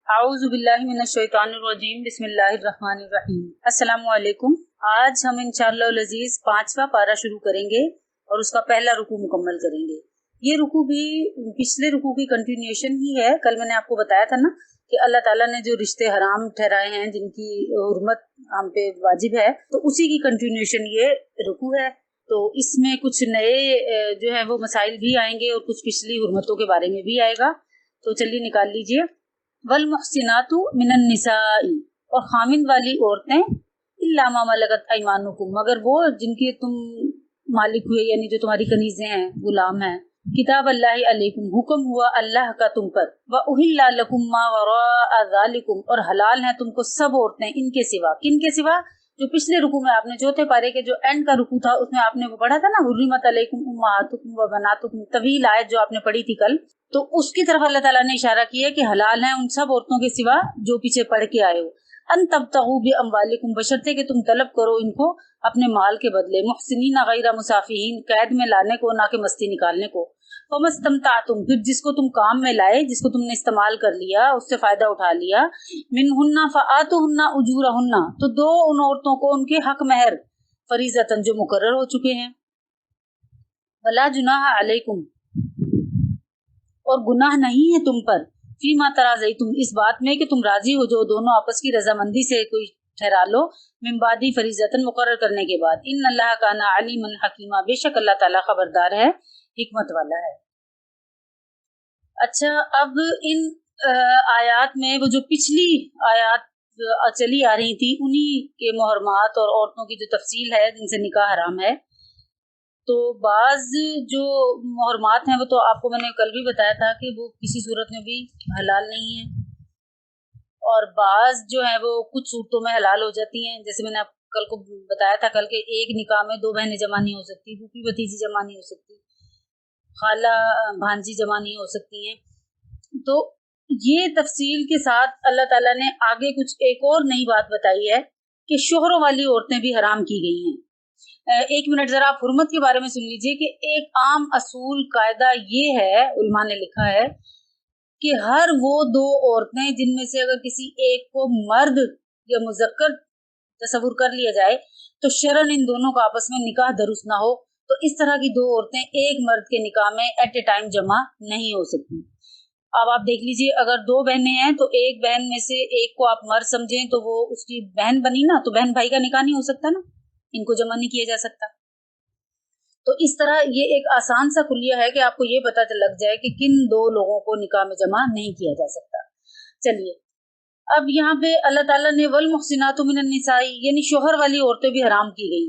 अऊज़ु बिल्लाहि मिनश शैतानिर रजीम बिस्मिल्लाहिर रहमानिर रहीम। अस्सलामु अलैकुम। आज हम इंशाअल्लाह अज़ीज़ 5वां पारा शुरू करेंगे और उसका पहला रुकू मुकम्मल करेंगे। ये रुकू भी पिछले रुकू की कंटिन्यूएशन ही है। कल मैंने आपको बताया था ना कि अल्लाह ताला ने जो रिश्ते हराम ठहराए हैं, जिनकी हुर्मत हम पे वाजिब है, तो उसी की कंटिन्यूएशन ये रुकू है। तो इसमें कुछ नए जो है वो मसाइल भी आएंगे और कुछ पिछली हुर्मतों के बारे में भी आएगा। तो चलिए निकाल लीजिए। वल मुहसिनातु मिनन निसाई, और खामिन वाली औरतें इल्ला मा मलकत अयमानुकुम, मगर वो जिनके तुम मालिक हुए, यानी जो तुम्हारी कनीजें हैं, गुलाम हैं। किताब अल्लाह अलैकुम, हुक्म हुआ अल्लाह का तुम पर। व उहिल्ला लकुम मा वराअ ज़ालिकुम, और हलाल हैं तुमको सब औरतें इनके सिवा। किन के सिवा? जो पिछले रुकू में आपने चौथे पारे के जो एंड का रुकू था उसमें आपने वो पढ़ा था ना, हुर्रिमत अलैकुम उम्माहातुकुम व बनातुकुम, तवील आयत जो आपने पढ़ी थी कल। तो उसकी तरफ अल्लाह ताला ने इशारा किया कि हलाल हैं उन सब औरतों के सिवा जो पीछे पढ़ के आए हो। अन तब्तगू बि अम्वालिकुम, बशर्ते कि तुम तलब करो इनको अपने माल के बदले। मुहसिनीन गैर मुसाफिहीन, कैद में लाने को, ना कि मस्ती निकालने को। फमस्तमतातुम, फिर जिसको तुम काम में लाए, जिसको तुमने इस्तेमाल कर लिया, उससे फायदा उठा लिया। मिनहुन्ना फआतुहुन्ना उजूरहुन्ना, तो दो उन औरतों को उनके हक महर फरीजतन, जो मुकर्रर हो चुके हैं। वला जुनाह अलैकुम, और गुनाह नहीं है तुम पर। फीमा तराज़ई, तुम इस बात में कि तुम राजी हो जो दोनों आपस की रजामंदी से कोई ठहरा लो, मिम्बादी फरीजतन, मुकर्रर करने के बाद। इन अल्लाह काना अलीमन हकीमा, बेशक अल्लाह ताला खबरदार है, हिकमत वाला है। अच्छा, अब इन आयात में वो जो पिछली आयात चली आ रही थी, उन्हीं के मुहर्रमात और औरतों की जो तफसील है जिनसे निकाह हराम है। तो बाज जो मुहर्रमात हैं वो तो आपको मैंने कल भी बताया था कि वो किसी सूरत में भी हलाल नहीं है, और बाज जो है वो कुछ सूरतों में हलाल हो जाती हैं। जैसे मैंने कल को बताया था, कल के एक निकाह में दो बहनें जमा नहीं हो सकती, फूफी भतीजी जमा नहीं हो सकती, खाला भांजी जमा नहीं हो सकती हैं। तो ये तफसील के साथ अल्लाह ताला ने आगे कुछ एक और नई बात बताई है कि शोहरों वाली औरतें भी हराम की गई हैं। एक मिनट जरा आप हुर्मत के बारे में सुन लीजिए कि एक आम असूल कायदा ये है, उलमा ने लिखा है कि हर वो दो औरतें जिनमें से अगर किसी एक को मर्द या मुज़क्कर तस्वुर कर लिया जाए तो शरन इन दोनों का आपस में निकाह दुरुस्त ना हो, तो इस तरह की दो औरतें एक मर्द के निकाह में एट ए टाइम जमा नहीं हो सकती। अब आप देख लीजिए, अगर दो बहनें हैं तो एक बहन में से एक को आप मर्द समझें तो वो उसकी बहन बनी ना, तो बहन भाई का निकाह नहीं हो सकता ना, इनको जमा नहीं किया जा सकता। तो इस तरह ये एक आसान सा कुलिया है कि आपको ये पता लग जाए कि किन दो लोगों को निकाह में जमा नहीं किया जा सकता। चलिए, अब यहाँ पे अल्लाह ताला ने वल मुहसिनातु मिनन निसाई, यानी शोहर वाली औरतें भी हराम की गई।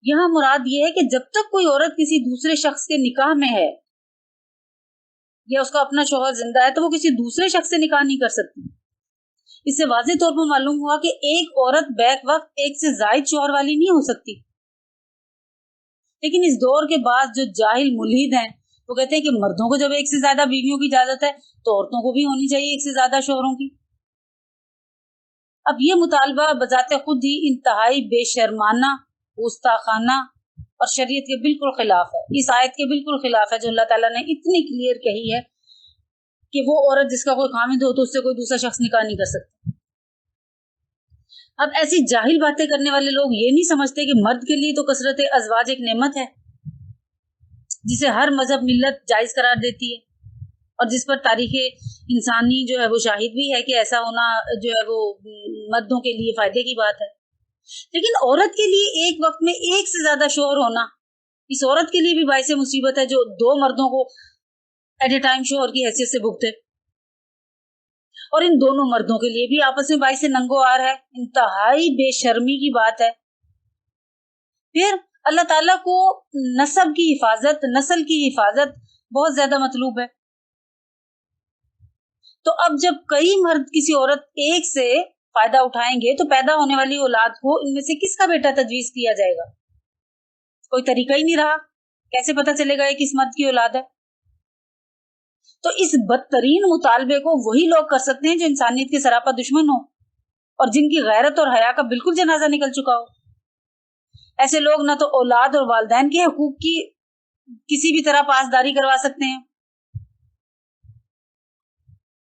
यहाँ मुराद ये है कि जब तक कोई औरत किसी दूसरे शख्स के निकाह में है या उसका अपना शोहर जिंदा है तो वो किसी दूसरे शख्स से निकाह नहीं कर सकती। इससे वाज़ेह तौर पर मालूम हुआ कि एक औरत बैक वक्त एक से जायद शोहर वाली नहीं हो सकती। लेकिन इस दौर के बाद जो जाहिल मुल्हिद हैं वो कहते हैं कि मर्दों को जब एक से ज्यादा बीवियों की इजाजत है तो औरतों को भी होनी चाहिए एक से ज्यादा शोहरों की। अब ये मुतालबा बजाते खुद ही इंतहाई बेशर्माना, गुस्ताखाना और शरीयत के बिल्कुल खिलाफ है। इस आयत के बिल्कुल खिलाफ है जो अल्लाह ताला ने इतनी क्लियर कही है कि वो औरत जिसका कोई खामिद हो तो उससे कोई दूसरा शख्स निकाह नहीं कर सकता। अब ऐसी जाहिल बातें करने वाले लोग ये नहीं समझते कि मर्द के लिए तो कसरत अज़वाज एक नेमत है जिसे हर मजहब मिल्लत जायज करार देती है, और जिस पर तारीख इंसानी जो है वो शाहिद भी है कि ऐसा होना जो है वो मर्दों के लिए फायदे की बात है। लेकिन औरत के लिए एक वक्त में एक से ज्यादा शोहर होना इस औरत के लिए भी बाइस मुसीबत है, जो दो मर्दों को एट ए टाइम शोहर की हैसियत से भुगते, और इन दोनों मर्दों के लिए भी आपस में बाइस नंगो आर है। इंतहाई बेशर्मी की बात है। फिर अल्लाह ताला को नस्ब की हिफाजत, नस्ल की हिफाजत बहुत ज्यादा मतलूब है। तो अब जब कई मर्द किसी औरत एक से फायदा उठाएंगे तो पैदा होने वाली औलाद को इनमें से किसका बेटा तजवीज किया जाएगा? कोई तरीका ही नहीं रहा, कैसे पता चलेगा ये किस मर्द की औलाद है? तो इस बदतरीन मुतालबे को वही लोग कर सकते हैं जो इंसानियत के सरापा दुश्मन हो और जिनकी गैरत और हया का बिल्कुल जनाजा निकल चुका हो। ऐसे लोग ना तो औलाद और वालिदैन के हकूक की किसी भी तरह पासदारी करवा सकते हैं,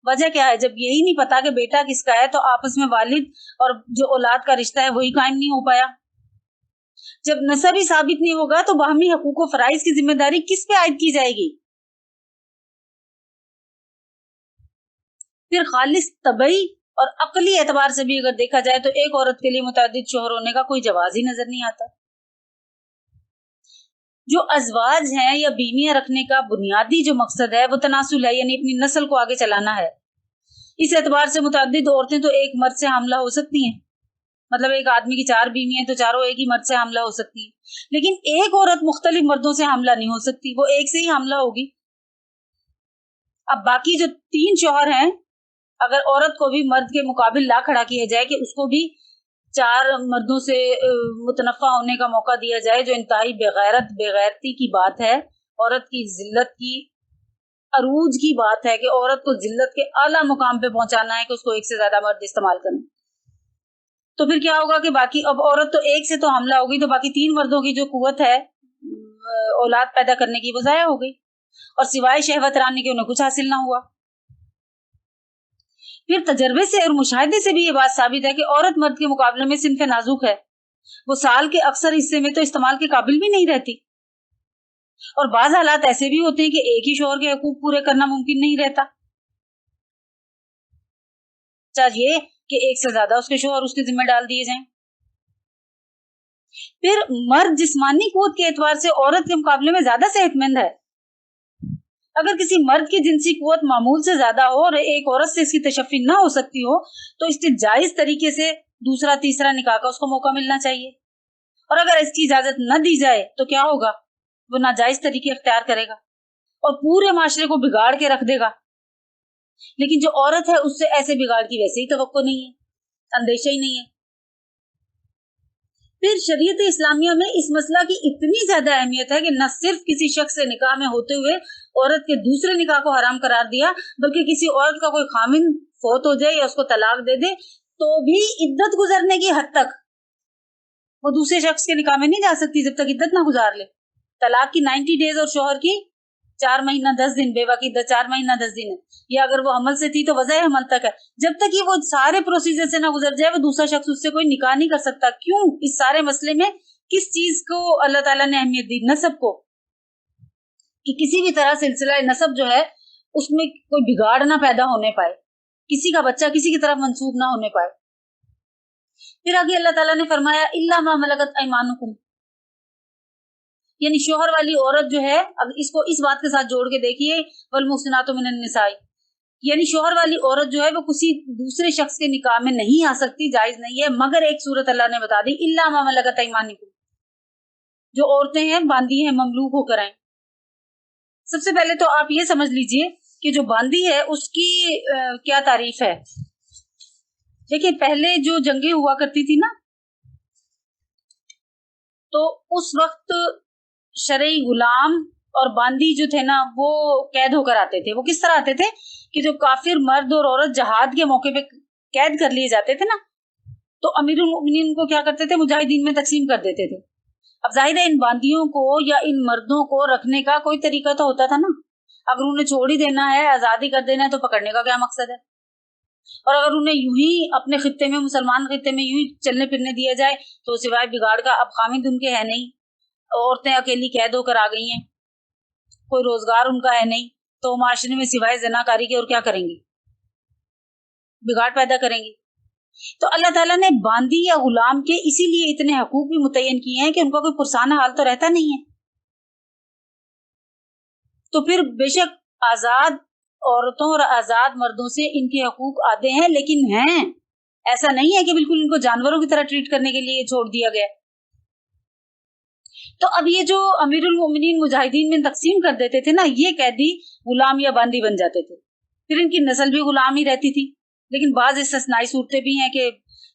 وجہ کیا ہے؟ جب یہی نہیں پتا کہ بیٹا کس کا ہے تو آپس میں والد اور جو اولاد کا رشتہ ہے وہی قائم نہیں ہو پایا. جب نسب ہی ثابت نہیں ہوگا تو باہمی حقوق و فرائض کی ذمہ داری کس پہ عائد کی جائے گی؟ پھر خالص طبعی اور عقلی اعتبار سے بھی اگر دیکھا جائے تو ایک عورت کے لیے متعدد شوہر ہونے کا کوئی جواز ہی نظر نہیں آتا. جو ازواج ہیں یا بیویاں رکھنے کا بنیادی جو مقصد ہے وہ تناسل ہے، یعنی اپنی نسل کو آگے چلانا ہے. اس اعتبار سے متعدد عورتیں تو ایک مرد سے حاملہ ہو سکتی ہیں، مطلب ایک آدمی کی 4 بیویاں ہیں تو چاروں ایک ہی مرد سے حاملہ ہو سکتی ہیں، لیکن ایک عورت مختلف مردوں سے حاملہ نہیں ہو سکتی، وہ ایک سے ہی حاملہ ہوگی. اب باقی جو 3 شوہر ہیں، اگر عورت کو بھی مرد کے مقابل لا کھڑا کیا جائے کہ اس کو بھی 4 مردوں سے متنفع ہونے کا موقع دیا جائے، جو انتہائی بےغیرتی کی بات ہے، عورت کی ذلت کی عروج کی بات ہے کہ عورت کو ذلت کے اعلیٰ مقام پہ پہنچانا ہے کہ اس کو ایک سے زیادہ مرد استعمال کریں. تو پھر کیا ہوگا کہ باقی اب عورت تو ایک سے تو حاملہ ہوگی تو باقی 3 مردوں کی جو قوت ہے اولاد پیدا کرنے کی وہ ضائع ہو گئی، اور سوائے شہوت رانی کے انہیں کچھ حاصل نہ ہوا. پھر تجربے سے اور مشاہدے سے بھی یہ بات ثابت ہے کہ عورت مرد کے مقابلے میں صنف نازک ہے، وہ سال کے اکثر حصے میں تو استعمال کے قابل بھی نہیں رہتی، اور بعض حالات ایسے بھی ہوتے ہیں کہ ایک ہی شوہر کے حقوق پورے کرنا ممکن نہیں رہتا، چاہیے کہ ایک سے زیادہ اس کے شوہر اس کے ذمہ ڈال دیے جائیں. پھر مرد جسمانی قوت کے اعتبار سے عورت کے مقابلے میں زیادہ صحت مند ہے. اگر کسی مرد کی جنسی قوت معمول سے زیادہ ہو اور ایک عورت سے اس کی تشفی نہ ہو سکتی ہو تو اس کے جائز طریقے سے دوسرا تیسرا نکاح کا اس کو موقع ملنا چاہیے، اور اگر اس کی اجازت نہ دی جائے تو کیا ہوگا؟ وہ ناجائز طریقے اختیار کرے گا اور پورے معاشرے کو بگاڑ کے رکھ دے گا. لیکن جو عورت ہے اس سے ایسے بگاڑ کی ویسے ہی توقع نہیں ہے، اندیشہ ہی نہیں ہے. پھر شریعت اسلامیہ میں اس مسئلہ کی اتنی زیادہ اہمیت ہے کہ نہ صرف کسی شخص سے نکاح میں ہوتے ہوئے عورت کے دوسرے نکاح کو حرام قرار دیا، بلکہ کسی عورت کا کوئی خامند فوت ہو جائے یا اس کو طلاق دے دے تو بھی عدت گزرنے کی حد تک وہ دوسرے شخص کے نکاح میں نہیں جا سکتی جب تک عدت نہ گزار لے. طلاق کی 90 ڈیز اور شوہر کی 4 مہینہ 10 دن، بیوہ کی 4 مہینہ 10 دن ہے، یا اگر وہ حمل سے تھی تو وضع حمل تک ہے. جب تک یہ وہ سارے پروسیجر سے نہ گزر جائے وہ دوسرا شخص اس سے کوئی نکاح نہیں کر سکتا. کیوں؟ اس سارے مسئلے میں کس چیز کو اللہ تعالیٰ نے اہمیت دی؟ نسب کو، کہ کسی بھی طرح سلسلہ نسب جو ہے اس میں کوئی بگاڑ نہ پیدا ہونے پائے، کسی کا بچہ کسی کی طرف منسوب نہ ہونے پائے. پھر آگے اللہ تعالیٰ نے فرمایا الا ما ملکت ایمانکم، یعنی شوہر والی عورت جو ہے، اب اس کو اس بات کے ساتھ جوڑ کے دیکھیے والمحصنات من النساء، یعنی شوہر والی عورت جو ہے وہ کسی دوسرے شخص کے نکاح میں نہیں آ سکتی، جائز نہیں ہے، مگر ایک صورت اللہ نے بتا دی الا ما ملکت ایمانکم، جو عورتیں ہیں باندھی ہیں مملوک ہو کر آئیں. سب سے پہلے تو آپ یہ سمجھ لیجئے کہ جو باندھی ہے اس کی کیا تعریف ہے. دیکھیں پہلے جو جنگیں ہوا کرتی تھی نا تو اس وقت شرعی غلام اور باندی جو تھے نا وہ قید ہو کر آتے تھے. وہ کس طرح آتے تھے کہ جو کافر مرد اور عورت جہاد کے موقع پہ قید کر لیے جاتے تھے نا تو امیر المؤمنین کو کیا کرتے تھے؟ مجاہدین میں تقسیم کر دیتے تھے. اب ظاہر ہے ان باندیوں کو یا ان مردوں کو رکھنے کا کوئی طریقہ تو ہوتا تھا نا، اگر انہیں چھوڑ ہی دینا ہے، آزادی کر دینا ہے تو پکڑنے کا کیا مقصد ہے؟ اور اگر انہیں یوں ہی اپنے خطے میں، مسلمان خطے میں یوں ہی چلنے پھرنے دیا جائے تو سوائے بگاڑ کا اب خامد ان کے ہے نہیں، عورتیں اکیلی قید ہو کر آ گئی ہیں، کوئی روزگار ان کا ہے نہیں، تو معاشرے میں سوائے زناکاری کے اور کیا کریں گی؟ بگاڑ پیدا کریں گی. تو اللہ تعالیٰ نے باندی یا غلام کے اسی لیے اتنے حقوق بھی متعین کیے ہیں کہ ان کا کوئی پرسانہ حال تو رہتا نہیں ہے. تو پھر بے شک آزاد عورتوں اور آزاد مردوں سے ان کے حقوق آتے ہیں، لیکن ہیں ایسا نہیں ہے کہ بالکل ان کو جانوروں کی طرح ٹریٹ کرنے کے لیے چھوڑ دیا گیا. تو اب یہ جو امیر المومنین مجاہدین میں تقسیم کر دیتے تھے نا، یہ قیدی غلام یا باندی بن جاتے تھے، پھر ان کی نسل بھی غلام ہی رہتی تھی. لیکن بعض استثنائی صورتیں بھی ہیں کہ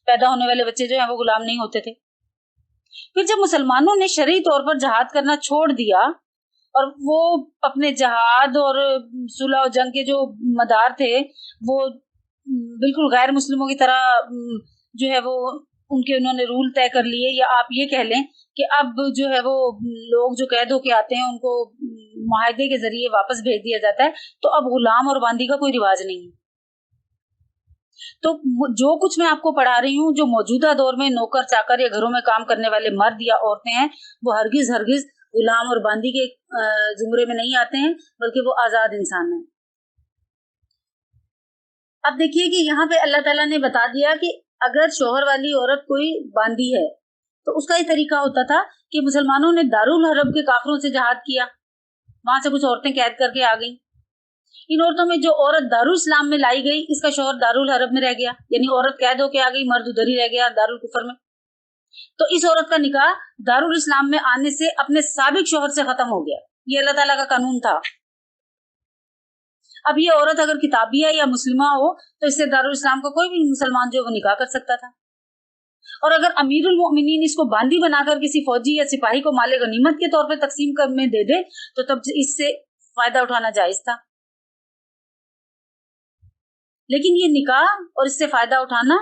پیدا ہونے والے بچے جو ہیں وہ غلام نہیں ہوتے تھے. پھر جب مسلمانوں نے شرعی طور پر جہاد کرنا چھوڑ دیا اور وہ اپنے جہاد اور صلح و جنگ کے جو مدار تھے وہ بالکل غیر مسلموں کی طرح جو ہے وہ ان کے انہوں نے رول طے کر لیے، یا آپ یہ کہہ لیں کہ اب جو ہے وہ لوگ جو قید ہو کے آتے ہیں ان کو معاہدے کے ذریعے واپس بھیج دیا جاتا ہے، تو اب غلام اور باندی کا کوئی رواج نہیں ہے. तो जो कुछ मैं आपको पढ़ा रही हूँ, जो मौजूदा दौर में नौकर चाकर या घरों में काम करने वाले मर्द या औरतें हैं, वो हरगिज हरगिज गुलाम और बांदी के जुमरे में नहीं आते हैं, बल्कि वो आजाद इंसान हैं। अब देखिए कि यहाँ पे अल्लाह ताला ने बता दिया कि अगर शोहर वाली औरत कोई बांदी है तो उसका ये तरीका होता था कि मुसलमानों ने दारुल हरब के काफिरों से जहाद किया, वहां से कुछ औरतें कैद करके आ गई। इन औरतों में जो औरत दारुल इस्लाम में लाई गई, इसका शोहर दारुल हरब में रह गया, यानी औरत कैद होके आ गई, मर्द उधर ही रह गया दारुल कुफर में। तो इस औरत का निकाह दारुल इस्लाम में आने से अपने साबिक शोहर से खत्म हो गया। ये अल्लाह ताला का कानून था। अब ये औरत अगर किताबिया या मुस्लिमा हो तो इससे दारुल इस्लाम का कोई भी मुसलमान जो वो निकाह कर सकता था। और अगर अमीरुल मोमिनीन इसको बांदी बनाकर किसी फौजी या सिपाही को माले गनीमत के तौर पर तकसीम कर में दे दे तो तब इससे फायदा उठाना जायज था। लेकिन ये निकाह और इससे फायदा उठाना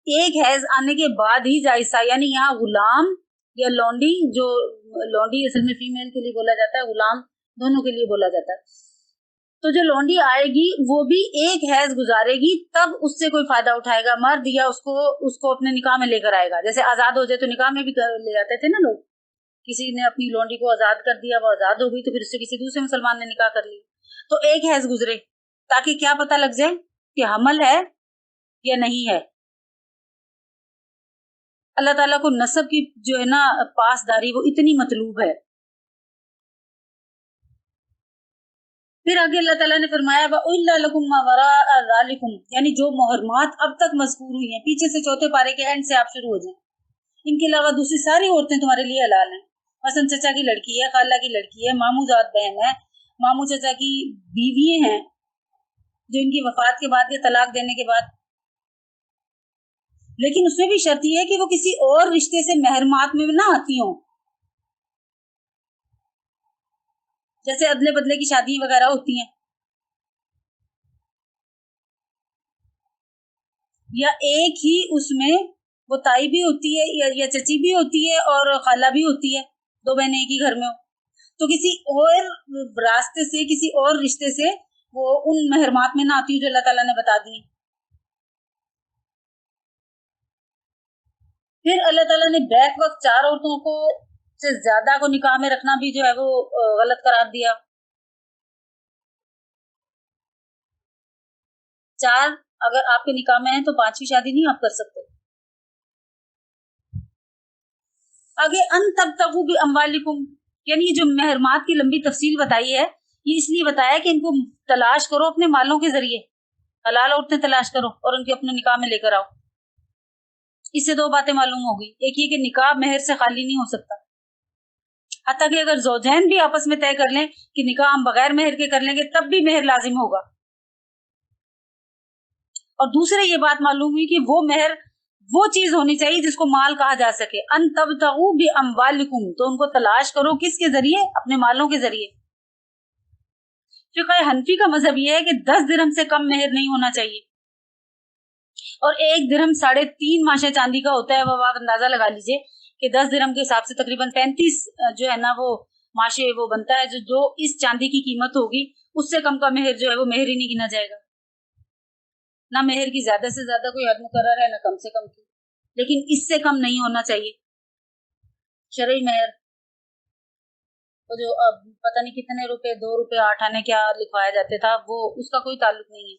एक हैज आने के बाद ही जायज था। यानी यहाँ गुलाम या लौंडी, जो लौंडी असल में फीमेल के लिए बोला जाता है, गुलाम दोनों के लिए बोला जाता है, तो जो लौंडी आएगी वो भी एक हैज गुजारेगी तब उससे कोई फायदा उठाएगा मर्द, या उसको अपने निकाह में लेकर आएगा। जैसे आजाद हो जाए तो निकाह में भी ले जाते थे ना लोग। किसी ने अपनी लौंडी को आजाद कर दिया, वो आजाद हो गई, तो फिर उससे किसी दूसरे मुसलमान ने निकाह कर लिया, तो एक हैज गुजरे ताकि क्या पता लग जाए कि हमल है या नहीं है। अल्लाह ताला को नसब की जो है ना पासदारी वो इतनी मतलूब है। फिर आगे अल्लाह ताला ने फरमाया वउल्ला लकुम मा वराअ ज़ालिकुम, यानी जो मुहर्रमात अब तक मज़कूर हुई हैं, पीछे से चौथे पारे के एंड से आप शुरू हो जाएं, इनके अलावा दूसरी सारी औरतें तुम्हारे लिए हलाल हैं। मसलन चचा की लड़की है, खाला की लड़की है, मामू जात बहन है, मामू चचा की बीवियां हैं जो इनकी वफात के बाद या तलाक देने के बाद, लेकिन उसमें भी शर्त यह है कि वो किसी और रिश्ते से महरमात में ना आती हों। जैसे अदले बदले की शादी वगैरह होती हैं, या एक ही उसमें वो ताई भी होती है या चची भी होती है और खाला भी होती है, दो बहनें एक ही घर में हो, तो किसी और रास्ते से, किसी और रिश्ते से वो उन महरमात में ना आती जो अल्लाह ताला ने बता दी। फिर अल्लाह ताला ने बैक वक्त 4 औरतों को से ज्यादा को निकाह में रखना भी जो है वो गलत करार दिया। 4 अगर आपके निकाह में है तो 5वीं शादी नहीं आप कर सकते। आगे अन तब तकू भी अम्वालिकुम, यानी जो महरमात की लंबी तफसील बताई है ये इसलिए बताया कि इनको तलाश करो अपने मालों के जरिए, हलाल औरतें तलाश करो और उनके अपने निकाह में लेकर आओ। इससे 2 बातें मालूम हो गई। एक ये कि निकाह मेहर से खाली नहीं हो सकता, हत्ता कि अगर ज़ौजैन भी आपस में तय कर लें कि निकाह हम बगैर मेहर के कर लेंगे तब भी मेहर लाजिम होगा। और दूसरे ये बात मालूम हुई कि वो मेहर वो चीज होनी चाहिए जिसको माल कहा जा सके। अन तबतगू बि अम्वालिकुम, तो उनको तलाश करो किसके जरिए, अपने मालों के जरिए। फिक़ह हनफी का मजहब ये है कि 10 दिरहम से कम मेहर नहीं होना चाहिए, और 1 दिरहम 3.5 माशे चांदी का होता है। वो आप अंदाजा लगा लीजिए कि 10 दिरहम के हिसाब से तकरीबन 35 जो है ना वो माशे वो बनता है, जो इस चांदी की कीमत होगी उससे कम का मेहर जो है वो मेहर ही नहीं गिना जाएगा। ना मेहर की ज्यादा से ज्यादा कोई हद मुकर्रर है, ना कम से कम की, लेकिन इससे कम नहीं होना चाहिए। शरई मेहर तो जो अब पता नहीं कितने रुपए, 2 रुपए 8 आने क्या लिखवाया जाते था, वो उसका कोई ताल्लुक नहीं है।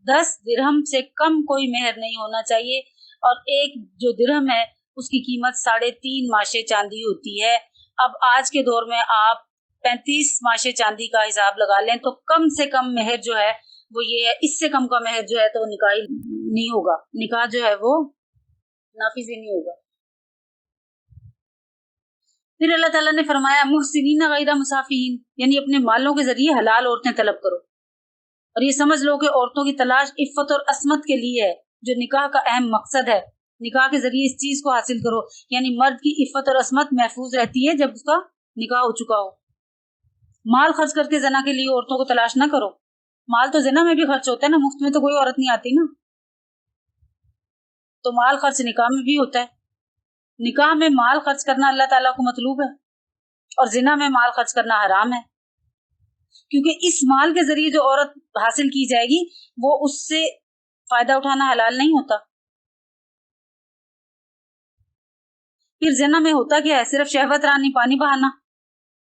10 दिरहम से कम कोई मेहर नहीं होना चाहिए, और एक जो दिरहम है उसकी कीमत 3.5 माशे चांदी होती है। अब आज के दौर में आप 35 माशे चांदी का हिसाब लगा लें तो कम से कम मेहर जो है वो ये है। इससे कम का मेहर जो है तो निकाह नहीं होगा, निकाह जो है वो नाफिज ही नहीं होगा। फिर अल्लाह ताला ने फरमाया मुहसिनीन गैर मुसाफिहीन, यानी अपने मालों के जरिए हलाल औरतें तलब करो। और ये समझ लो कि औरतों की तलाश इफ़्फ़त और असमत के लिए है, जो निकाह का अहम मकसद है। निकाह के जरिए इस चीज को हासिल करो, यानी मर्द की इफ़्फ़त और असमत महफूज रहती है जब उसका निकाह हो चुका हो। माल खर्च करके जना के लिए औरतों को तलाश ना करो। माल तो जना में भी खर्च होता है ना, मुफ्त में तो कोई औरत नहीं आती ना, तो माल खर्च निकाह में भी होता है। निकाह में माल खर्च करना अल्लाह ताला को मतलूब है, और जिना में माल खर्च करना हराम है। کیونکہ اس مال کے ذریعے جو عورت حاصل کی جائے گی وہ اس سے فائدہ اٹھانا حلال نہیں ہوتا. پھر زنا میں ہوتا کیا ہے؟ صرف شہوت رانی، پانی بہانا،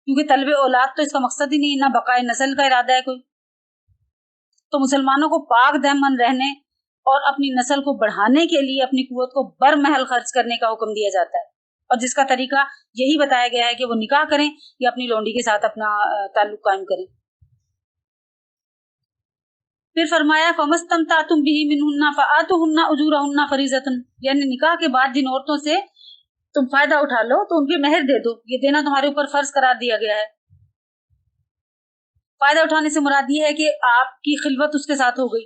کیونکہ طلب اولاد تو اس کا مقصد ہی نہیں، نہ بقائے نسل کا ارادہ ہے کوئی. تو مسلمانوں کو پاک دامن رہنے اور اپنی نسل کو بڑھانے کے لیے اپنی قوت کو برمحل خرچ کرنے کا حکم دیا جاتا ہے، اور جس کا طریقہ یہی بتایا گیا ہے کہ وہ نکاح کریں یا اپنی لونڈی کے ساتھ اپنا تعلق قائم کریں. پھر فرمایا فَمَسْتَمْتَعْتُمْ بِهِ مِنْهُنَّ فَآتُوهُنَّ أُجُورَهُنَّ فَرِيضَةً، یعنی نکاح کے بعد جن عورتوں سے تم فائدہ اٹھا لو تو ان کے مہر دے دو، یہ دینا تمہارے اوپر فرض قرار دیا گیا ہے. فائدہ اٹھانے سے مراد یہ ہے کہ آپ کی خلوت اس کے ساتھ ہو گئی.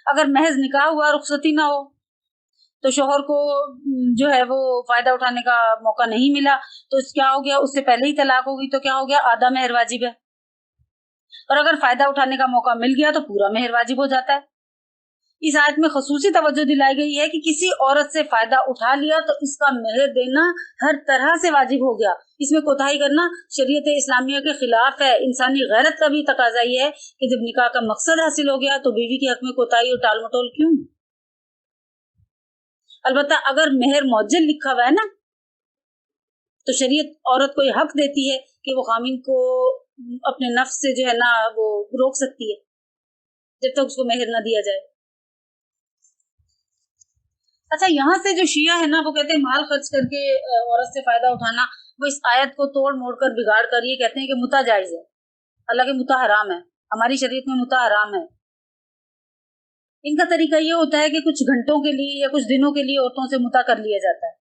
اگر محض نکاح ہوا، رخصتی نہ ہو، تو شوہر کو جو ہے وہ فائدہ اٹھانے کا موقع نہیں ملا، تو اس کیا ہو گیا؟ اس سے پہلے ہی طلاق ہو گئی، تو کیا ہو گیا؟ آدھا مہر واجب ہے. اور اگر فائدہ اٹھانے کا موقع مل گیا تو پورا مہر واجب ہو جاتا ہے. اس آیت میں خصوصی توجہ دلائی گئی ہے کہ کسی عورت سے فائدہ اٹھا لیا تو اس کا مہر دینا ہر طرح سے واجب ہو گیا. اس میں کوتاہی کرنا شریعت اسلامیہ کے خلاف ہے. انسانی غیرت کا بھی تقاضا یہ ہے کہ جب نکاح کا مقصد حاصل ہو گیا تو بیوی کے حق میں کوتاہی اور ٹال مٹول کیوں؟ البتہ اگر مہر معجل لکھا ہوا ہے نا تو شریعت عورت کو یہ حق دیتی ہے کہ وہ خامن کو اپنے نفس سے جو ہے نا وہ روک سکتی ہے جب تک اس کو مہر نہ دیا جائے. اچھا، یہاں سے جو شیعہ ہے نا وہ کہتے ہیں مال خرچ کر کے عورت سے فائدہ اٹھانا، وہ اس آیت کو توڑ موڑ کر بگاڑ کر یہ کہتے ہیں کہ متع جائز ہے. حالانکہ متع حرام ہے، ہماری شریعت میں متع حرام ہے. ان کا طریقہ یہ ہوتا ہے کہ کچھ گھنٹوں کے لیے یا کچھ دنوں کے لیے عورتوں سے متع کر لیا جاتا ہے.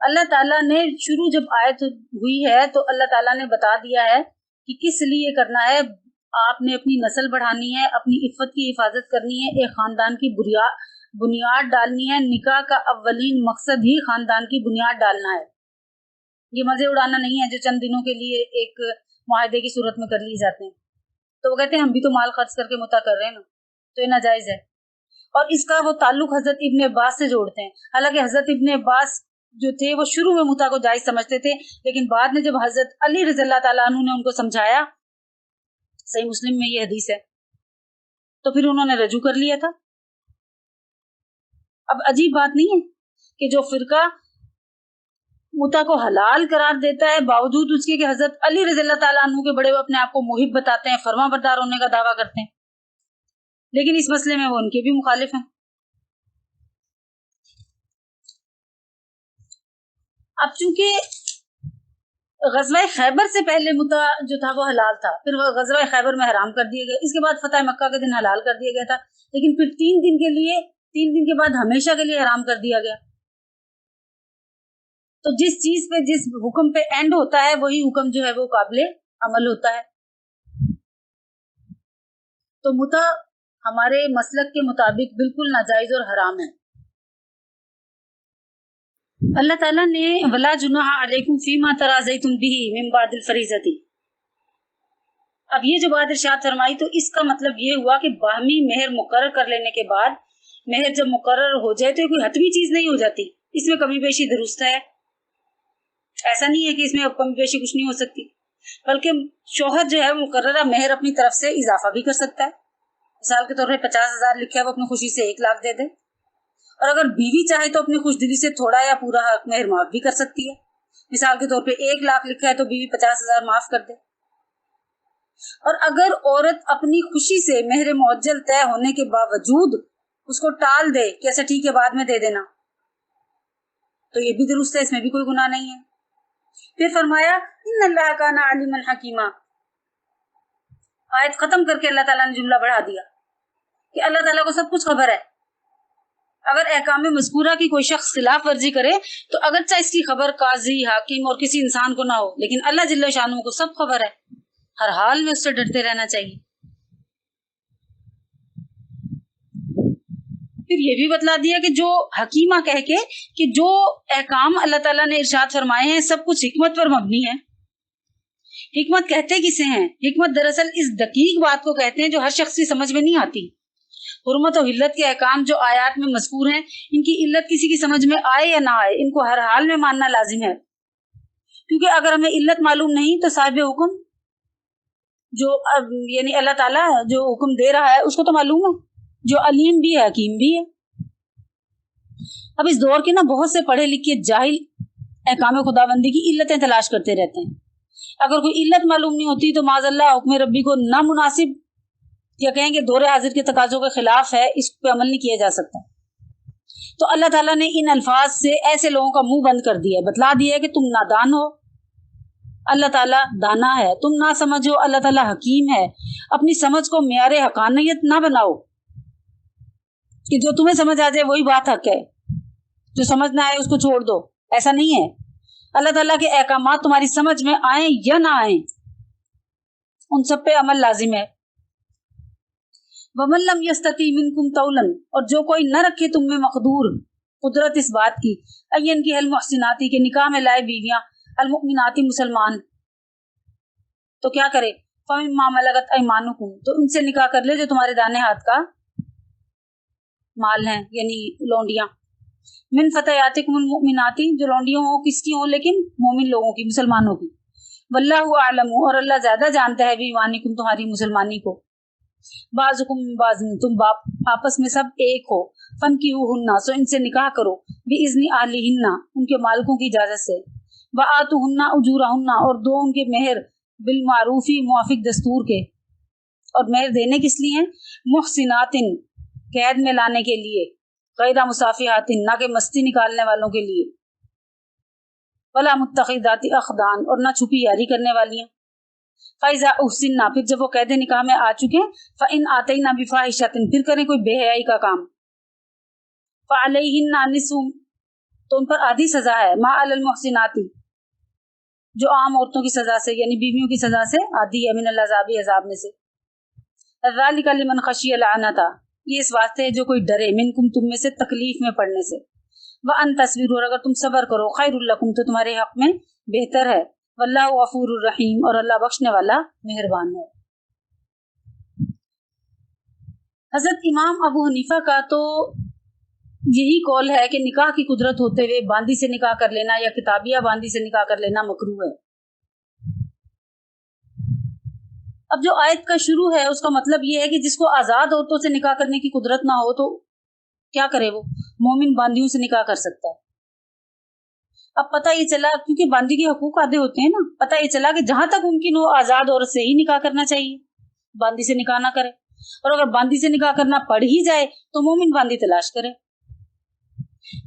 اللہ تعالیٰ نے شروع جب آیت ہوئی ہے تو اللہ تعالیٰ نے بتا دیا ہے کہ کس لیے کرنا ہے. آپ نے اپنی نسل بڑھانی ہے، اپنی عفت کی حفاظت کرنی ہے، ایک خاندان کی بنیاد ڈالنی ہے. نکاح کا اولین مقصد ہی خاندان کی بنیاد ڈالنا ہے. یہ مزے اڑانا نہیں ہے جو چند دنوں کے لیے ایک معاہدے کی صورت میں کر لیے جاتے ہیں. تو وہ کہتے ہیں ہم بھی تو مال خرچ کر کے متع کر رہے ہیں نا، تو یہ ناجائز ہے. اور اس کا وہ تعلق حضرت ابن عباس سے جوڑتے ہیں. حالانکہ حضرت ابن عباس جو تھے وہ شروع میں متع کو جائز سمجھتے تھے، لیکن بعد میں جب حضرت علی رضی اللہ تعالیٰ عنہ نے ان کو سمجھایا، صحیح مسلم میں یہ حدیث ہے، تو پھر انہوں نے رجوع کر لیا تھا. اب عجیب بات نہیں ہے کہ جو فرقہ متع کو حلال قرار دیتا ہے باوجود اس کے کہ حضرت علی رضی اللہ تعالیٰ عنہ کے بڑے اپنے آپ کو محب بتاتے ہیں، فرما بردار ہونے کا دعویٰ کرتے ہیں، لیکن اس مسئلے میں وہ ان کے بھی مخالف ہیں. اب چونکہ غزوہ خیبر سے پہلے متع جو تھا وہ حلال تھا، پھر وہ غزوہ خیبر میں حرام کر دیا گیا، اس کے بعد فتح مکہ کے دن حلال کر دیا گیا تھا، لیکن پھر 3 دن کے بعد ہمیشہ کے لیے حرام کر دیا گیا. تو جس چیز پہ جس حکم پہ اینڈ ہوتا ہے وہی حکم جو ہے وہ قابل عمل ہوتا ہے. تو متع ہمارے مسلک کے مطابق بالکل ناجائز اور حرام ہے. اللہ تعالیٰ نے وَلَا جُنَاحَ عَلَيْكُمْ فِيمَا تَرَاضَيْتُمْ بِهِ مِن بَعْدِ الْفَرِيضَةِ. اب یہ جو بات ارشاد فرمائی تو اس کا مطلب یہ ہوا کہ باہمی مہر مقرر کر لینے کے بعد مہر جب مقرر ہو جائے تو یہ کوئی حتمی چیز نہیں ہو جاتی، اس میں کمی بیشی درست ہے. ایسا نہیں ہے کہ اس میں کمی بیشی کچھ نہیں ہو سکتی، بلکہ شوہر جو ہے مقررہ مہر اپنی طرف سے اضافہ بھی کر سکتا ہے. مثال کے طور پہ 50,000 لکھا ہے، وہ اپنی خوشی سے 1 لاکھ دے دے، اور اگر بیوی چاہے تو اپنی خوش دلی سے تھوڑا یا پورا حق مہر معاف بھی کر سکتی ہے. مثال کے طور پہ 1 لاکھ لکھا ہے تو بیوی 50,000 معاف کر دے. اور اگر عورت اپنی خوشی سے مہر معجل طے ہونے کے باوجود اس کو ٹال دے کہ ایسا ٹھیک ہے بعد میں دے دینا، تو یہ بھی درست ہے، اس میں بھی کوئی گناہ نہیں ہے. پھر فرمایا ان اللہ کان علیما حکیما. آیت ختم کر کے اللہ تعالیٰ نے جملہ بڑھا دیا کہ اللہ تعالیٰ کو سب کچھ خبر ہے. اگر احکام مذکورہ کی کوئی شخص خلاف ورزی کرے تو اگرچہ اس کی خبر قاضی، حاکم اور کسی انسان کو نہ ہو، لیکن اللہ جل شانہ کو سب خبر ہے. ہر حال میں اس سے ڈرتے رہنا چاہیے. پھر یہ بھی بتلا دیا کہ جو حکیمہ کہہ کے کہ جو احکام اللہ تعالیٰ نے ارشاد فرمائے ہیں سب کچھ حکمت پر مبنی ہے. حکمت کہتے کسے ہیں؟ حکمت دراصل اس دقیق بات کو کہتے ہیں جو ہر شخص کی سمجھ میں نہیں آتی. حرمت و حلت کے احکام جو آیات میں مذکور ہیں، ان کی علت کسی کی سمجھ میں آئے یا نہ آئے، ان کو ہر حال میں ماننا لازم ہے. کیونکہ اگر ہمیں علت معلوم نہیں تو صاحب حکم جو یعنی اللہ تعالیٰ جو حکم دے رہا ہے اس کو تو معلوم ہے، جو علیم بھی ہے حکیم بھی ہے۔ اب اس دور کے نا بہت سے پڑھے لکھے جاہل احکام خداوندی کی علتیں تلاش کرتے رہتے ہیں۔ اگر کوئی علت معلوم نہیں ہوتی تو معاذ اللہ حکم ربی کو نامناسب یا کہیں گے دور حاضر کے تقاضوں کے خلاف ہے، اس پہ عمل نہیں کیا جا سکتا۔ تو اللہ تعالیٰ نے ان الفاظ سے ایسے لوگوں کا منہ بند کر دیا ہے، بتلا دیا ہے کہ تم نادان ہو، اللہ تعالیٰ دانا ہے، تم نہ سمجھو، اللہ تعالیٰ حکیم ہے۔ اپنی سمجھ کو معیار حقانیت نہ بناؤ کہ جو تمہیں سمجھ آ جائے وہی بات حق ہے، جو سمجھ نہ آئے اس کو چھوڑ دو، ایسا نہیں ہے۔ اللہ تعالیٰ کے احکامات تمہاری سمجھ میں آئیں یا نہ آئیں، ان سب پہ عمل لازم ہے۔ وَمَن لَّمْ يَسْتَطِعْ مِنكُمْ طَوْلًا، اور جو کوئی نہ رکھے تم میں مقدور قدرت اس بات کی، این کی المحسناتی کے نکاح میں لائے بیویاں، المؤمناتی مسلمان، تو کیا کرے؟ فَمِمَّا مَلَكَتْ أَيْمَانُكُمْ، تو ان سے نکاح کر لے جو تمہارے دانے ہاتھ کا مال ہیں، یعنی لونڈیاں، من فتياتكم المؤمناتی، جو لونڈیوں ہوں کس کی ہوں لیکن مومن لوگوں کی، مسلمانوں کی، واللہ اعلم، اور اللہ زیادہ جانتا ہے بایمانکم، تمہاری مسلمانی کو، بعضکم من بعض، تم آپس میں سب ایک ہو، فنکحوہن، سو ان سے نکاح کرو، باذن اہلہن، ان کے مالکوں کی اجازت سے، وآتوہن اجورہن، اور دو ان کے مہر، بالمعروف، موافق دستور کے، اور مہر دینے کس لیے ہیں؟ محسنات، قید میں لانے کے لیے، غیر مصافحات، نہ کہ مستی نکالنے والوں کے لیے، ولا متخذات اخدان، اور نہ چھپی یاری کرنے والی ہیں، فَإِذَا أُحْسِنَّ، پھر جب وہ قید نکاح میں آ چکے، فَإِنْ آتَيْنَا بِفَاحِشَةٍ، پھر کریں کوئی بے حیائی کا کام، فَعَلَيْهِنَّ نِصْفُ، تو ان پر آدھی سزا ہے، مَا عَلَى الْمُحْسِنَاتِ، جو عام عورتوں کی سزا سے یعنی بیویوں کی سزا سے آدھی ہے، من العذاب، عذاب میں سے، ذَلِكَ لِمَنْ خَشِيَ الْعَنَتَ، یہ اس واسطے ہے جو کوئی ڈرے، منکم، تم میں سے، تکلیف میں پڑنے سے، وَأَن تَصْبِرُوا، اور اگر تم صبر کرو، خَيْرٌ لَكُمْ، تو تمہارے حق میں بہتر ہے، واللہ غفور الرحیم، اور اللہ بخشنے والا مہربان ہے۔ حضرت امام ابو حنیفہ کا تو یہی قول ہے کہ نکاح کی قدرت ہوتے ہوئے باندی سے نکاح کر لینا یا کتابیہ باندی سے نکاح کر لینا مکروہ ہے۔ اب جو آیت کا شروع ہے اس کا مطلب یہ ہے کہ جس کو آزاد عورتوں سے نکاح کرنے کی قدرت نہ ہو تو کیا کرے، وہ مومن باندیوں سے نکاح کر سکتا ہے۔ اب پتہ یہ چلا، کیونکہ باندی کے حقوق آدھے ہوتے ہیں نا، پتہ یہ چلا کہ جہاں تک ممکن ہو آزاد عورت سے ہی نکاح کرنا چاہیے، باندی سے نکاح نہ کرے، اور اگر باندی سے نکاح کرنا پڑ ہی جائے تو مومن باندی تلاش کرے۔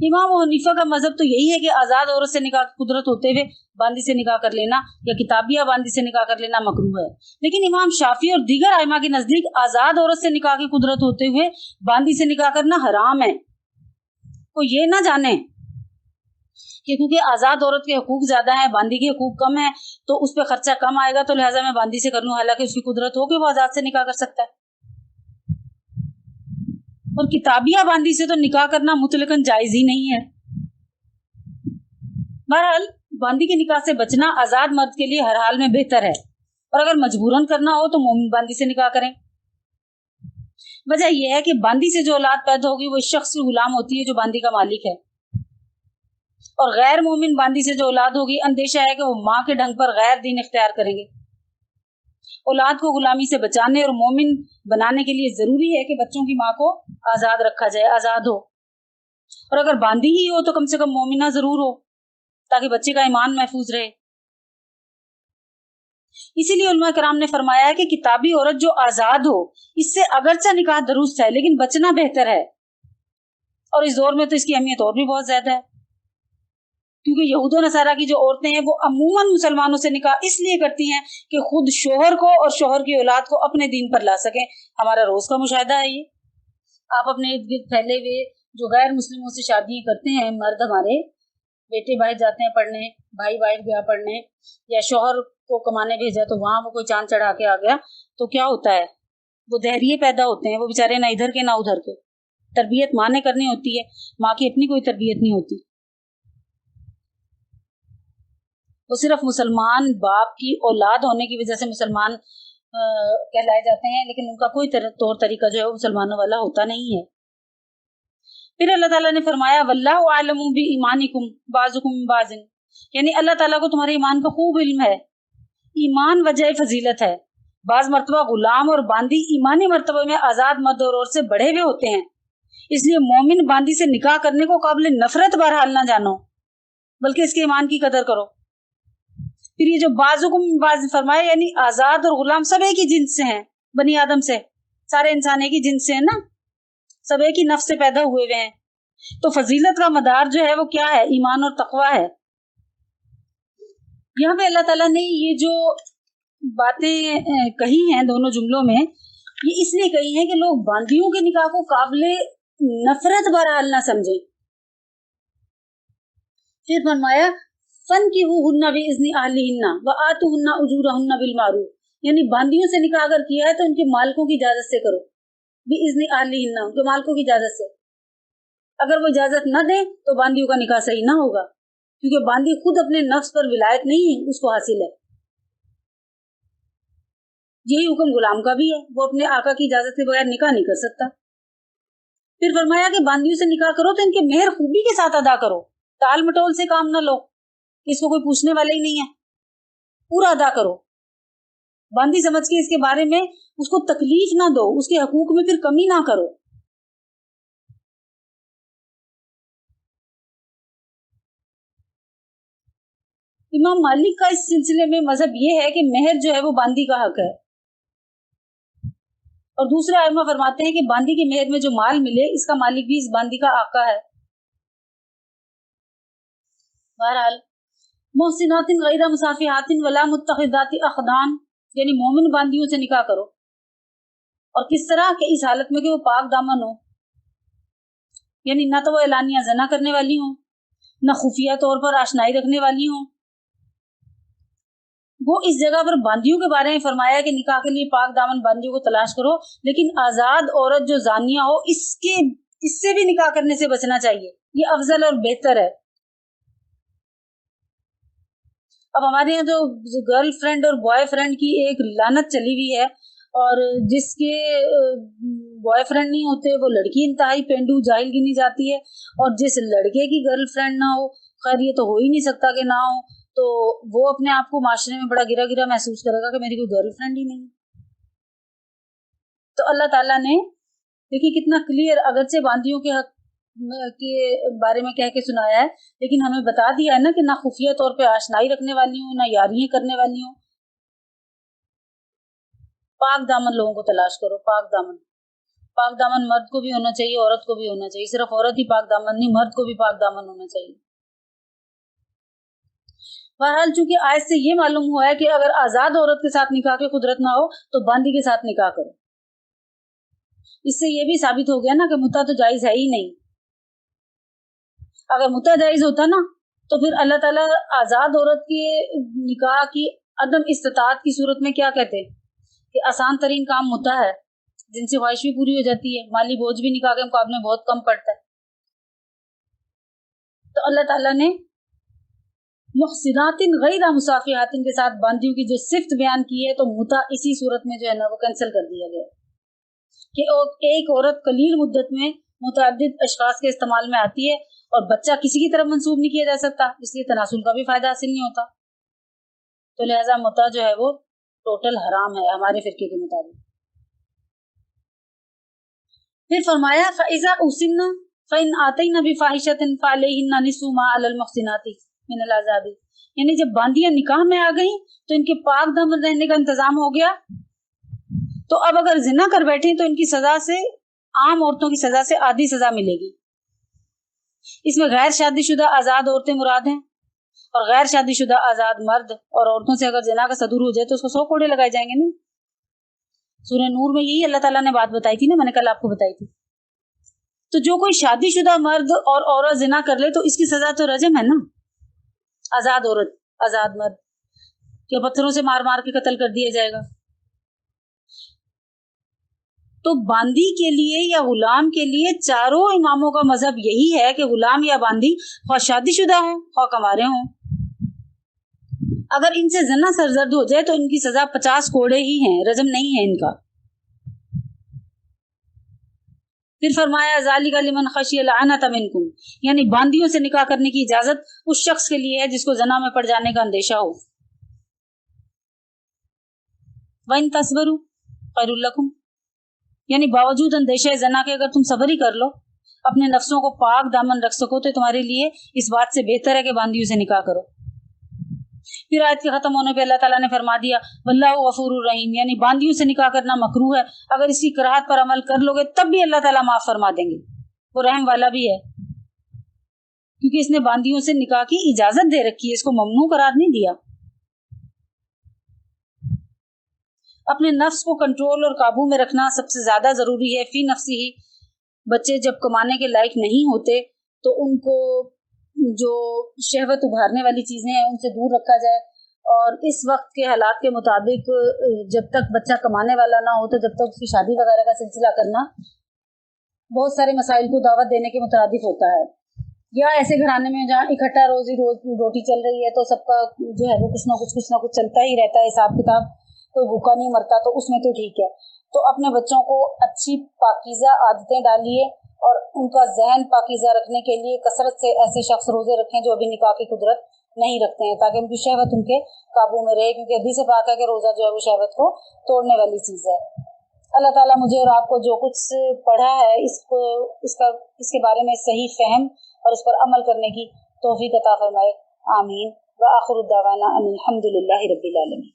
امام ابو حنیفہ کا مذہب تو یہی ہے کہ آزاد عورت سے نکاح کی قدرت ہوتے ہوئے باندی سے نکاح کر لینا یا کتابیہ باندی سے نکاح کر لینا مکروہ ہے، لیکن امام شافعی اور دیگر ائمہ کے نزدیک آزاد عورت سے نکاح کی قدرت ہوتے ہوئے باندی سے نکاح کرنا حرام ہے۔ وہ یہ نہ جانے کہ کیونکہ آزاد عورت کے حقوق زیادہ ہیں، باندی کے حقوق کم ہیں، تو اس پہ خرچہ کم آئے گا تو لہٰذا میں باندی سے کر لوں، حالانکہ اس کی قدرت ہو کہ وہ آزاد سے نکاح کر سکتا ہے۔ اور کتابیہ باندی سے تو نکاح کرنا مطلقاً جائز ہی نہیں ہے۔ بہرحال باندی کے نکاح سے بچنا آزاد مرد کے لیے ہر حال میں بہتر ہے، اور اگر مجبوراً کرنا ہو تو مومن باندی سے نکاح کریں۔ وجہ یہ ہے کہ باندی سے جو اولاد پیدا ہوگی وہ اس شخص کی غلام ہوتی ہے جو باندی کا مالک ہے، اور غیر مومن باندی سے جو اولاد ہوگی اندیشہ ہے کہ وہ ماں کے ڈھنگ پر غیر دین اختیار کریں گے۔ اولاد کو غلامی سے بچانے اور مومن بنانے کے لیے ضروری ہے کہ بچوں کی ماں کو آزاد رکھا جائے، آزاد ہو، اور اگر باندی ہی ہو تو کم سے کم مومنہ ضرور ہو تاکہ بچے کا ایمان محفوظ رہے۔ اسی لیے علماء کرام نے فرمایا ہے کہ کتابی عورت جو آزاد ہو اس سے اگرچہ نکاح درست ہے لیکن بچنا بہتر ہے، اور اس دور میں تو اس کی اہمیت اور بھی بہت زیادہ ہے، کیونکہ یہود و نصارہ کی جو عورتیں ہیں وہ عموماً مسلمانوں سے نکاح اس لیے کرتی ہیں کہ خود شوہر کو اور شوہر کی اولاد کو اپنے دین پر لا سکیں۔ ہمارا روز کا مشاہدہ ہے یہ، آپ اپنے ارد گرد پھیلے ہوئے جو غیر مسلموں سے شادی کرتے ہیں مرد، ہمارے بیٹے باہر جاتے ہیں پڑھنے، بھائی باہر گیا پڑھنے، یا شوہر کو کمانے بھیجا تو وہاں وہ کوئی چاند چڑھا کے آ گیا، تو کیا ہوتا ہے، وہ دہریے پیدا ہوتے ہیں، وہ بیچارے نہ ادھر کے نہ ادھر کے۔ تربیت ماں نے کرنی ہوتی ہے، ماں کی اپنی کوئی تربیت نہیں ہوتی، وہ صرف مسلمان باپ کی اولاد ہونے کی وجہ سے مسلمان کہلائے جاتے ہیں، لیکن ان کا کوئی طور طریقہ جو ہے وہ مسلمانوں والا ہوتا نہیں ہے۔ پھر اللہ تعالیٰ نے فرمایا واللہ اعلم بایمانکم بعضکم من بعض، یعنی اللہ تعالیٰ کو تمہارے ایمان کا خوب علم ہے۔ ایمان وجہ فضیلت ہے، बाज मर्तबा गुलाम और बांदी ईमानी मर्तबे में आजाद मर्द और औरत से बढ़े हुए होते हैं, इसलिए मोमिन बांदी से निकाह करने को काबिल नफरत बहरहाल ना जानो, बल्कि इसके ईमान की कदर करो। फिर ये जो बाज फरमाया, यानी आजाद और गुलाम सब एक ही जिन्स से हैं, बनी आदम से, सारे इंसान एक ही जिन्स से हैं ना, सब एक ही नफ्स से पैदा हुए हुए हैं। तो फजीलत का मदार जो है वो क्या है? ईमान और तकवा है। यहाँ पे अल्लाह ताला ने ये जो बातें कही हैं दोनों जुमलों में, ये इसलिए कही हैं कि लोग बांदियों के निकाह को काबिले नफरत बहरहाल ना समझे। फिर फरमाया फन की हुन्ना बिइज़्नि अहलिहिन्ना व आतुहुन्ना उजूरहुन्ना बिल मारूफ, यानी बांदियों से निकाह अगर किया है तो उनके मालिकों की इजाजत से करो, बिइज़्नि अहलिहिन्ना, उनके मालिकों की इजाजत से। अगर वो इजाजत न दे तो बांदियों का निकाह सही ना होगा, क्योंकि बांदी खुद अपने नफ्स पर विलायत नहीं है, उसको हासिल है। यही हुक्म गुलाम का भी है, वो अपने आका की इजाजत के बगैर निकाह नहीं कर सकता। फिर फरमाया कि बांदियों से निकाह करो तो इनके मेहर खूबी के साथ अदा करो, टाल मटोल से काम न लो, इसको कोई पूछने वाला ही नहीं है, पूरा अदा करो। बांदी समझ के इसके बारे में उसको तकलीफ ना दो, उसके हकूक में फिर कमी ना करो। इमाम मालिक का इस सिलसिले में मजहब ये है कि मेहर जो है वो बांदी का हक है, और दूसरे आइमा फरमाते हैं कि बांदी की मेहर में जो माल मिले इसका मालिक भी इस बांदी का आका है। बहरहाल मोहसिनातिन गैरा मुसाफिहातिन वला मुत्तखिदाति अखदान, यानी मोमिन बांदियों से निकाह करो, और किस तरह के? इस हालत में कि वो पाक दामन हो, यानी ना तो वो एलानिया जना करने वाली हो, ना खुफिया तौर पर आशनाई रखने वाली हो। वो इस जगह पर बांदियों के बारे में फरमाया कि निकाह के लिए पाक दामन बांदियों को तलाश करो, लेकिन आजाद औरत जो जानिया हो इससे भी निकाह करने से बचना चाहिए, ये अफजल और बेहतर है। अब हमारे यहाँ जो गर्लफ्रेंड और बॉयफ्रेंड की एक लानत चली हुई है, और जिसके बॉयफ्रेंड नहीं होते वो लड़की इंतहाई पेंडू जाहिल गिनी जाती है, और जिस लड़के की गर्लफ्रेंड ना हो, खैर ये तो हो ही नहीं सकता कि ना हो, तो वो अपने आप को माशरे में बड़ा गिरा गिरा महसूस करेगा कि मेरी कोई गर्लफ्रेंड ही नहीं। तो अल्लाह ताला ने देखिए कितना क्लियर, अगरचे बांदियों के हक के बारे में कह के सुनाया है, लेकिन हमें बता दिया है ना कि ना खुफिया तौर पे आशनाई रखने वाली हूँ, ना यारियां करने वाली हूँ। पाक दामन लोगों को तलाश करो, पाक दामन। पाक दामन मर्द को भी होना चाहिए, औरत को भी होना चाहिए, सिर्फ औरत ही पाक दामन नहीं, मर्द को भी पाक दामन होना चाहिए। बहरहाल चूंकि आज से ये मालूम हुआ है कि अगर आजाद औरत के साथ निकाह की कुदरत ना हो तो बांदी के साथ निकाह करो, इससे ये भी साबित हो गया ना कि मुता तो जायज है ही नहीं। अगर मुता जायज होता ना तो फिर अल्लाह ताला आजाद औरत के निकाह की अदम इस्तिताअत की सूरत में क्या कहते कि आसान तरीन काम मुता है, जिनसे ख्वाहिश भी पूरी हो जाती है, माली बोझ भी निकाह के मुकाबले में बहुत कम पड़ता है। तो अल्लाह ताला ने मुहसिनातिन गैरा मुसाफिहातिन के साथ बांदियों की जो सिफ्त बयान की है, तो मुता इसी सूरत में जो है ना वो कैंसिल कर दिया गया कि एक औरत कलील मुद्दत में मुतअद्दिद अशखास के इस्तेमाल में आती है, और बच्चा किसी की तरफ मंसूब नहीं किया जा सकता, इसलिए तनासुल का भी फायदा हासिल नहीं होता। तो लिहाजा मुता जो है वो टोटल हराम है हमारे फिरके के मुताबिक। फिर फरमाया फ़इज़ा उसिन्ना फ़इन आतैना बिफ़ाहिशतिन फ़अलैहिन्ना निस्फ़ु मा अलल मुहसिनाति मिनल अज़ाबी, यानी जब बांदियां निकाह में आ गई तो इनके पाक दामन रहने का इंतजाम हो गया, तो अब अगर जिना कर बैठे तो इनकी सजा से, आम औरतों की सजा से आधी सजा मिलेगी। इसमें गैर शादीशुदा आजाद औरतें मुराद हैं, और गैर शादीशुदा आजाद मर्द और औरतों से अगर जिना का सदूर हो जाए तो उसको 100 कोड़े लगाए जाएंगे ना। सूरह नूर में यही अल्लाह ताला ने बात बताई थी ना, मैंने कल आपको बताई थी। तो जो कोई शादीशुदा मर्द और औरत जिना कर ले तो इसकी सजा तो रजम है ना। आजाद औरत, आजाद मर्द या पत्थरों से मार मार के कत्ल कर दिया जाएगा। तो बांदी के लिए या गुलाम के लिए चारों इमामों का मजहब यही है कि गुलाम या बांदी ख्वाह शादीशुदा हो ख्वाह कमारे हों, अगर इनसे जना सरजर्द हो जाए तो इनकी सजा 50 कोड़े ही हैं, रजम नहीं है इनका। फिर फरमाया ज़ालिका लिमन खशिय लअनत मिनकुम, यानी बांदियों से निकाह करने की इजाजत उस शख्स के लिए है जिसको जना में पड़ जाने का अंदेशा हो। वइन तस्बरू खैरुल लकुम, यानी बावजूद अंदेशे जना के अगर तुम सब्र ही कर लो, अपने नफ्सों को पाक दामन रख सको, तो तुम्हारे लिए इस बात से बेहतर है कि बांदियों से निकाह करो। फिर आयत के खत्म होने पे अल्लाह ताला ने फरमा दिया वल्लाहु गफूरुर रहीम, यानी बांदियों से निकाह करना मकरूह है, अगर इसकी कराहत पर अमल कर लोगे तब भी अल्लाह ताला माफ फरमा देंगे, वो रहम वाला भी है, क्योंकि इसने बांदियों से निकाह की इजाजत दे रखी है, इसको ममनू करार नहीं दिया। अपने नफ्स को कंट्रोल और काबू में रखना सबसे ज्यादा जरूरी है। फी नफ्सी ही, बच्चे जब कमाने के लायक नहीं होते तो उनको जो शहवत उभारने वाली चीजें हैं उनसे दूर रखा जाए, और इस वक्त के हालात के मुताबिक जब तक बच्चा कमाने वाला ना हो तो जब तक उसकी शादी वगैरह का सिलसिला करना बहुत सारे मसाइल को दावत देने के मुतरादिफ होता है। या ऐसे घराने में जहाँ इकट्ठा रोज रोटी चल रही है तो सबका जो है वो कुछ ना कुछ चलता ही रहता है, हिसाब किताब, कोई भूखा नहीं मरता, तो उसमें तो ठीक है। तो अपने बच्चों को अच्छी पाकीज़ा आदतें डालिए और उनका जहन पाकीज़ा रखने के लिए कसरत से ऐसे शख्स रोजे रखें जो अभी निकाह की कुदरत नहीं रखते हैं, ताकि उनकी शहवत उनके काबू में रहे, क्योंकि हदीस पाक है कि रोज़ा जो है वो शहवत को तोड़ने वाली चीज़ है। अल्लाह ताला मुझे और आपको जो कुछ पढ़ा है इसके बारे में सही फहम और इस पर अमल करने की तौफीक अता फरमाए। आमीन। व आखिरु दावाना अनिल हम्दुलिल्लाहि रब्बिल आलमीन।